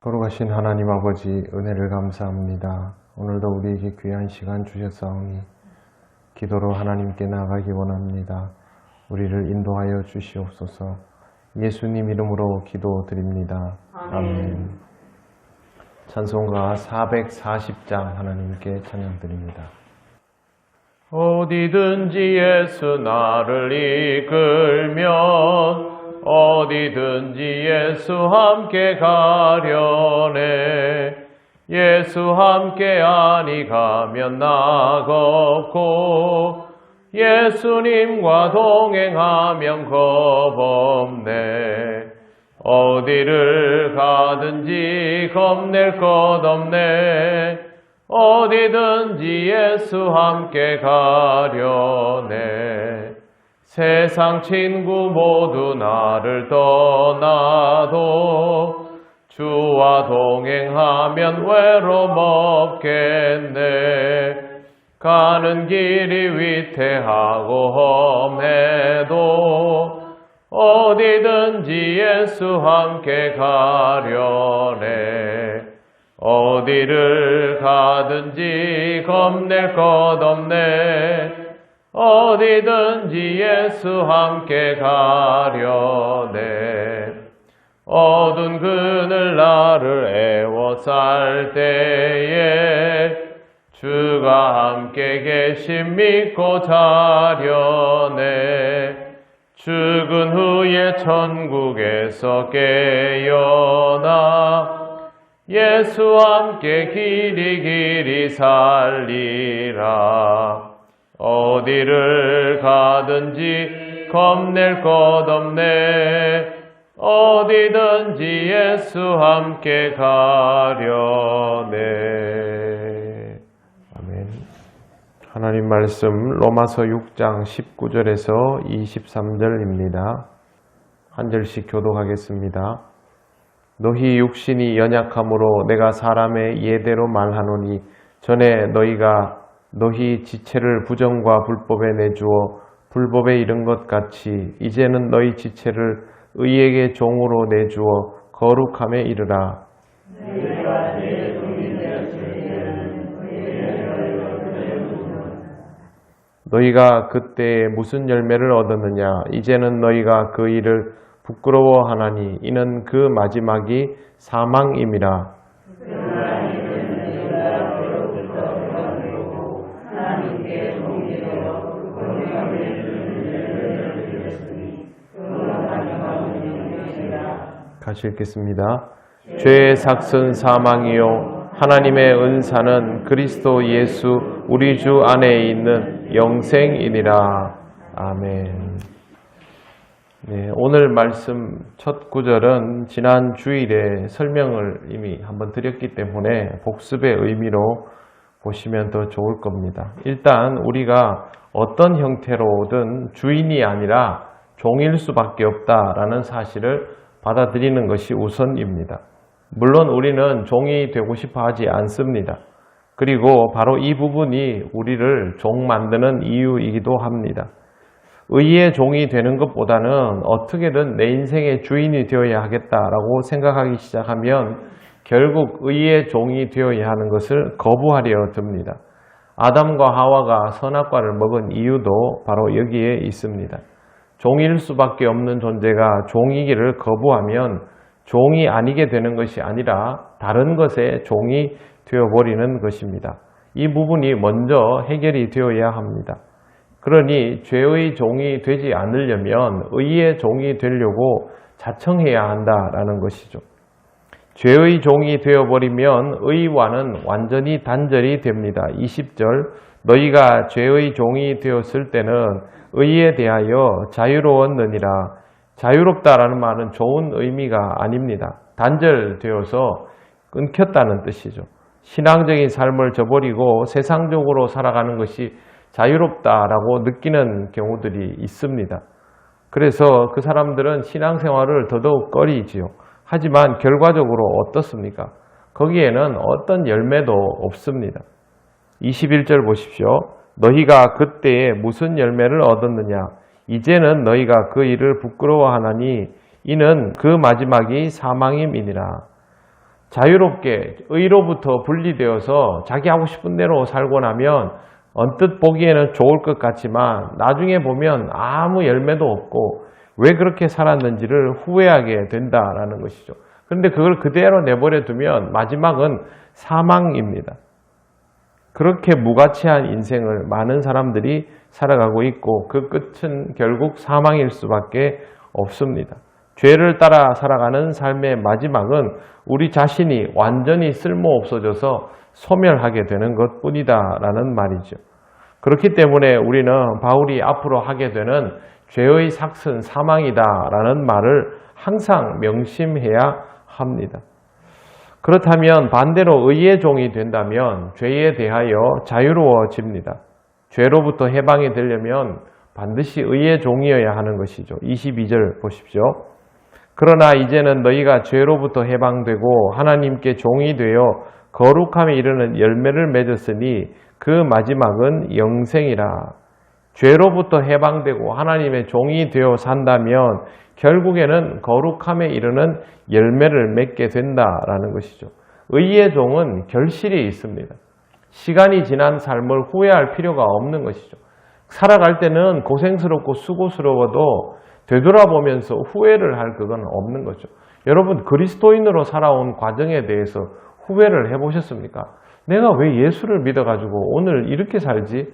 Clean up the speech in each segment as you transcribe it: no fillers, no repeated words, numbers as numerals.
거룩하신 하나님 아버지, 은혜를 감사합니다. 오늘도 우리에게 귀한 시간 주셨사오니 기도로 하나님께 나아가기 원합니다. 우리를 인도하여 주시옵소서. 예수님 이름으로 기도드립니다. 아멘. 찬송가 440장 하나님께 찬양드립니다. 어디든지 예수 나를 이끌면 어디든지 예수 함께 가려네. 예수 함께 아니 가면 낙없고 예수님과 동행하면 겁없네. 어디를 가든지 겁낼 것 없네. 어디든지 예수 함께 가려네. 세상 친구 모두 나를 떠나도 주와 동행하면 외로움 없겠네. 가는 길이 위태하고 험해도 어디든지 예수 함께 가려네. 어디를 가든지 겁낼 것 없네. 어디든지 예수 함께 가려네. 어두운 그늘 나를 애워쌀 때에 주가 함께 계심 믿고 자려네. 죽은 후에 천국에서 깨어나 예수 함께 길이 살리라. 어디를 가든지 겁낼 것 없네. 어디든지 예수 함께 가려네. 아멘. 하나님 말씀 로마서 6장 19절에서 23절입니다. 한 절씩 교독하겠습니다. 너희 육신이 연약함으로 내가 사람의 예대로 말하노니 전에 너희가 너희 지체를 부정과 불법에 내주어 불법에 이른 것 같이 이제는 너희 지체를 의에게 종으로 내주어 거룩함에 이르라. 너희가 그때 무슨 열매를 얻었느냐? 이제는 너희가 그 일을 부끄러워하나니 이는 그 마지막이 사망임이라. 같이 읽겠습니다. 죄의 삭은 사망이요 하나님의 은사는 그리스도 예수 우리 주 안에 있는 영생이니라. 아멘. 네, 오늘 말씀 첫 구절은 지난 주일에 설명을 이미 한번 드렸기 때문에 복습의 의미로 보시면 더 좋을 겁니다. 일단 우리가 어떤 형태로든 주인이 아니라 종일 수밖에 없다라는 사실을 받아들이는 것이 우선입니다. 물론 우리는 종이 되고 싶어 하지 않습니다. 그리고 바로 이 부분이 우리를 종 만드는 이유이기도 합니다. 의의 종이 되는 것보다는 어떻게든 내 인생의 주인이 되어야 하겠다라고 생각하기 시작하면 결국 의의 종이 되어야 하는 것을 거부하려 듭니다. 아담과 하와가 선악과를 먹은 이유도 바로 여기에 있습니다. 종일 수밖에 없는 존재가 종이기를 거부하면 종이 아니게 되는 것이 아니라 다른 것에 종이 되어버리는 것입니다. 이 부분이 먼저 해결이 되어야 합니다. 그러니 죄의 종이 되지 않으려면 의의 종이 되려고 자청해야 한다라는 것이죠. 죄의 종이 되어버리면 의와는 완전히 단절이 됩니다. 20절 너희가 죄의 종이 되었을 때는 의에 대하여 자유로웠느니라. 자유롭다라는 말은 좋은 의미가 아닙니다. 단절되어서 끊겼다는 뜻이죠. 신앙적인 삶을 저버리고 세상적으로 살아가는 것이 자유롭다라고 느끼는 경우들이 있습니다. 그래서 그 사람들은 신앙생활을 더더욱 꺼리지요. 하지만 결과적으로 어떻습니까? 거기에는 어떤 열매도 없습니다. 21절 보십시오. 너희가 그때에 무슨 열매를 얻었느냐? 이제는 너희가 그 일을 부끄러워하나니 이는 그 마지막이 사망임이니라. 자유롭게 의로부터 분리되어서 자기 하고 싶은 대로 살고 나면 언뜻 보기에는 좋을 것 같지만 나중에 보면 아무 열매도 없고 왜 그렇게 살았는지를 후회하게 된다라는 것이죠. 그런데 그걸 그대로 내버려 두면 마지막은 사망입니다. 그렇게 무가치한 인생을 많은 사람들이 살아가고 있고 그 끝은 결국 사망일 수밖에 없습니다. 죄를 따라 살아가는 삶의 마지막은 우리 자신이 완전히 쓸모없어져서 소멸하게 되는 것뿐이다라는 말이죠. 그렇기 때문에 우리는 바울이 앞으로 하게 되는 죄의 삭은 사망이다라는 말을 항상 명심해야 합니다. 그렇다면 반대로 의의 종이 된다면 죄에 대하여 자유로워집니다. 죄로부터 해방이 되려면 반드시 의의 종이어야 하는 것이죠. 22절 보십시오. 그러나 이제는 너희가 죄로부터 해방되고 하나님께 종이 되어 거룩함에 이르는 열매를 맺었으니 그 마지막은 영생이라. 죄로부터 해방되고 하나님의 종이 되어 산다면 결국에는 거룩함에 이르는 열매를 맺게 된다라는 것이죠. 의의 종은 결실이 있습니다. 시간이 지난 삶을 후회할 필요가 없는 것이죠. 살아갈 때는 고생스럽고 수고스러워도 되돌아보면서 후회를 할 그건 없는 거죠. 여러분 그리스도인으로 살아온 과정에 대해서 후회를 해보셨습니까? 내가 왜 예수를 믿어가지고 오늘 이렇게 살지?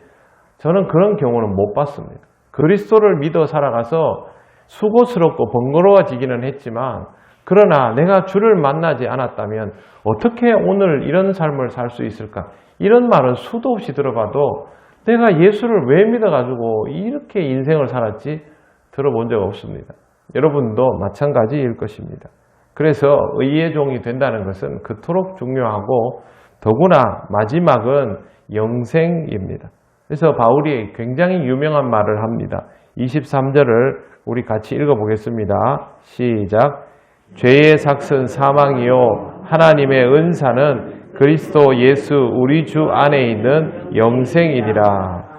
저는 그런 경우는 못 봤습니다. 그리스도를 믿어 살아가서 수고스럽고 번거로워지기는 했지만 그러나 내가 주를 만나지 않았다면 어떻게 오늘 이런 삶을 살 수 있을까? 이런 말은 수도 없이 들어봐도 내가 예수를 왜 믿어가지고 이렇게 인생을 살았지? 들어본 적 없습니다. 여러분도 마찬가지일 것입니다. 그래서 의의 종이 된다는 것은 그토록 중요하고 더구나 마지막은 영생입니다. 그래서 바울이 굉장히 유명한 말을 합니다. 23절을 우리 같이 읽어보겠습니다. 시작. 죄의 삭은 사망이요 하나님의 은사는 그리스도 예수 우리 주 안에 있는 영생이니라.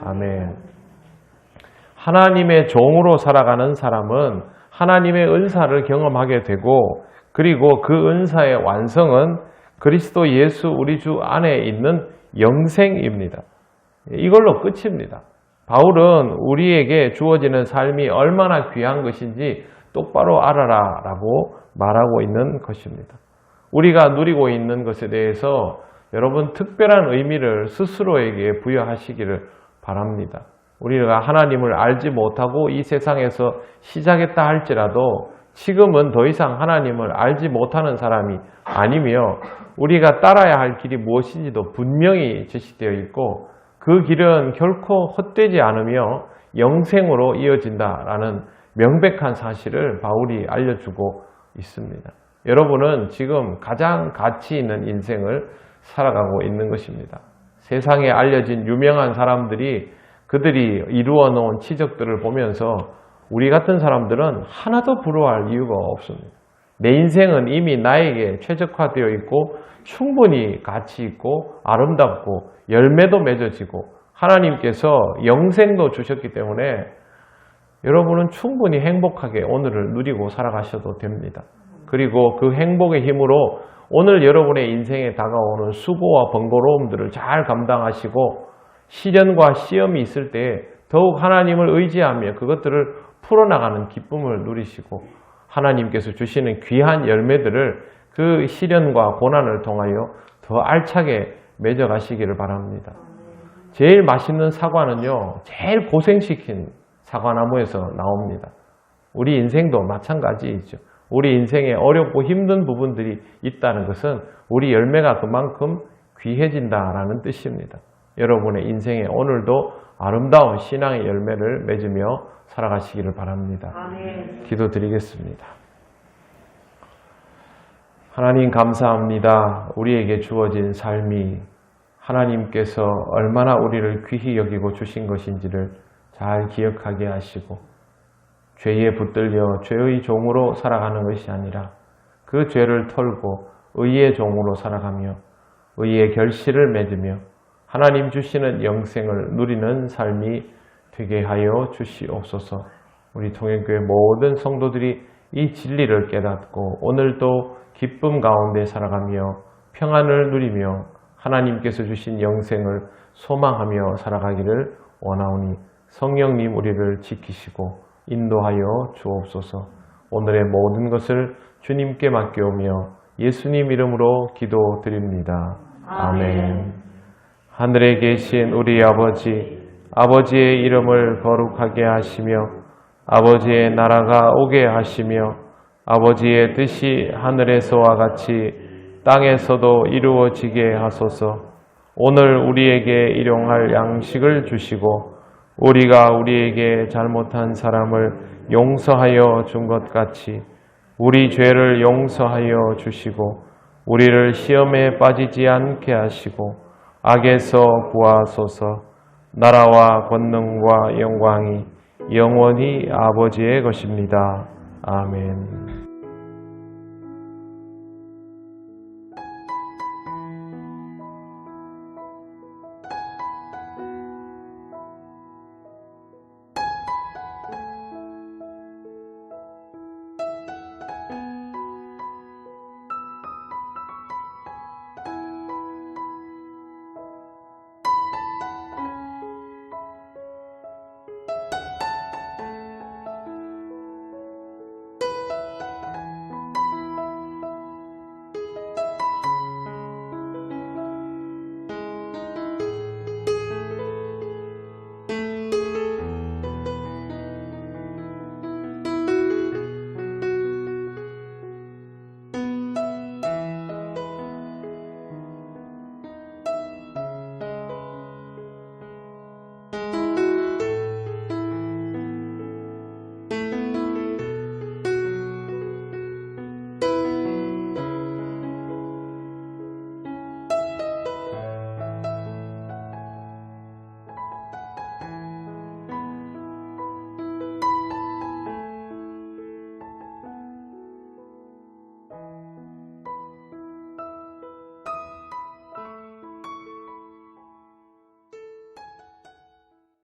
아멘. 하나님의 종으로 살아가는 사람은 하나님의 은사를 경험하게 되고 그리고 그 은사의 완성은 그리스도 예수 우리 주 안에 있는 영생입니다. 이걸로 끝입니다. 바울은 우리에게 주어지는 삶이 얼마나 귀한 것인지 똑바로 알아라 라고 말하고 있는 것입니다. 우리가 누리고 있는 것에 대해서 여러분 특별한 의미를 스스로에게 부여하시기를 바랍니다. 우리가 하나님을 알지 못하고 이 세상에서 시작했다 할지라도 지금은 더 이상 하나님을 알지 못하는 사람이 아니며 우리가 따라야 할 길이 무엇인지도 분명히 제시되어 있고 그 길은 결코 헛되지 않으며 영생으로 이어진다라는 명백한 사실을 바울이 알려주고 있습니다. 여러분은 지금 가장 가치 있는 인생을 살아가고 있는 것입니다. 세상에 알려진 유명한 사람들이 그들이 이루어 놓은 치적들을 보면서 우리 같은 사람들은 하나도 부러워할 이유가 없습니다. 내 인생은 이미 나에게 최적화되어 있고 충분히 가치 있고 아름답고 열매도 맺어지고 하나님께서 영생도 주셨기 때문에 여러분은 충분히 행복하게 오늘을 누리고 살아가셔도 됩니다. 그리고 그 행복의 힘으로 오늘 여러분의 인생에 다가오는 수고와 번거로움들을 잘 감당하시고 시련과 시험이 있을 때 더욱 하나님을 의지하며 그것들을 풀어나가는 기쁨을 누리시고 하나님께서 주시는 귀한 열매들을 그 시련과 고난을 통하여 더 알차게 맺어가시기를 바랍니다. 제일 맛있는 사과는요, 제일 고생시킨 사과나무에서 나옵니다. 우리 인생도 마찬가지이죠. 우리 인생에 어렵고 힘든 부분들이 있다는 것은 우리 열매가 그만큼 귀해진다라는 뜻입니다. 여러분의 인생에 오늘도 아름다운 신앙의 열매를 맺으며 살아가시기를 바랍니다. 아멘. 기도드리겠습니다. 하나님 감사합니다. 우리에게 주어진 삶이 하나님께서 얼마나 우리를 귀히 여기고 주신 것인지를 잘 기억하게 하시고 죄에 붙들려 죄의 종으로 살아가는 것이 아니라 그 죄를 털고 의의 종으로 살아가며 의의 결실을 맺으며 하나님 주시는 영생을 누리는 삶이 되게 하여 주시옵소서. 우리 통영교회 모든 성도들이 이 진리를 깨닫고 오늘도 기쁨 가운데 살아가며 평안을 누리며 하나님께서 주신 영생을 소망하며 살아가기를 원하오니 성령님 우리를 지키시고 인도하여 주옵소서. 오늘의 모든 것을 주님께 맡겨오며 예수님 이름으로 기도드립니다. 아멘. 하늘에 계신 우리 아버지, 아버지의 이름을 거룩하게 하시며 아버지의 나라가 오게 하시며 아버지의 뜻이 하늘에서와 같이 땅에서도 이루어지게 하소서. 오늘 우리에게 일용할 양식을 주시고 우리가 우리에게 잘못한 사람을 용서하여 준 것 같이 우리 죄를 용서하여 주시고 우리를 시험에 빠지지 않게 하시고 악에서 구하소서. 나라와 권능과 영광이 영원히 아버지의 것입니다. 아멘.